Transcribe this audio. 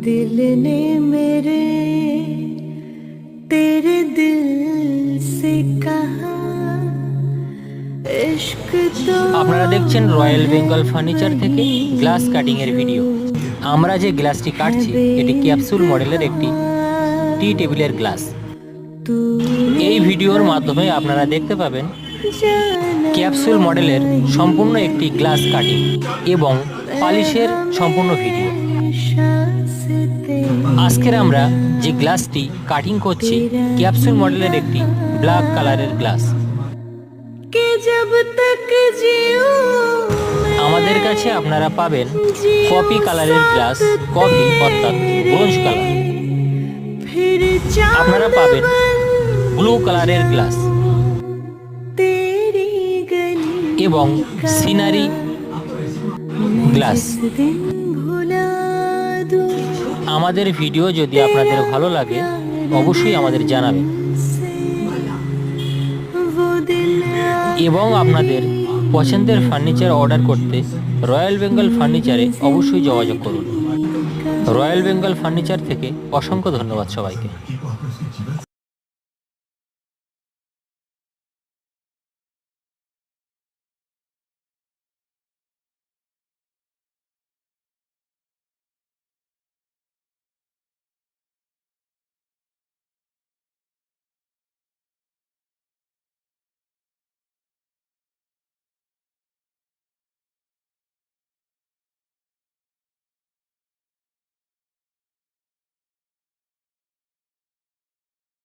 दिल ने मेरे तेरे दिल से कहा इश्क तो আপনারা দেখছেন রয়্যাল বেঙ্গল ফার্নিচার থেকে গ্লাস কাটিং এর ভিডিও। আমরা যে গ্লাসটি কাটছি এটি ক্যাপসুল মডেলের একটি টি টেবিলের গ্লাস। এই ভিডিওর মাধ্যমে আপনারা দেখতে পাবেন ক্যাপসুল মডেলের সম্পূর্ণ একটি গ্লাস কাটিং এবং পলিশের সম্পূর্ণ ভিডিও। আজকের আমরা যে গ্লাসটি কাটিং করছি ক্যাপসুল মডেলের একটি ব্ল্যাক কালারের গ্লাস। আমাদের কাছে আপনারা পাবেন কফি কালারের গ্লাস, কফি অর্থাৎ ব্রোঞ্জ কালার। আপনারা পাবেন ব্লু কালারের গ্লাস এবং সিনারি গ্লাস। আমাদের ভিডিও যদি আপনাদের ভালো লাগে অবশ্যই আমাদের জানাবেন এবং আপনাদের পছন্দের ফার্নিচার অর্ডার করতে রয়্যাল বেঙ্গল ফার্নিচারে অবশ্যই যোগাযোগ করুন। রয়্যাল বেঙ্গল ফার্নিচার থেকে অসংখ্য ধন্যবাদ সবাইকে।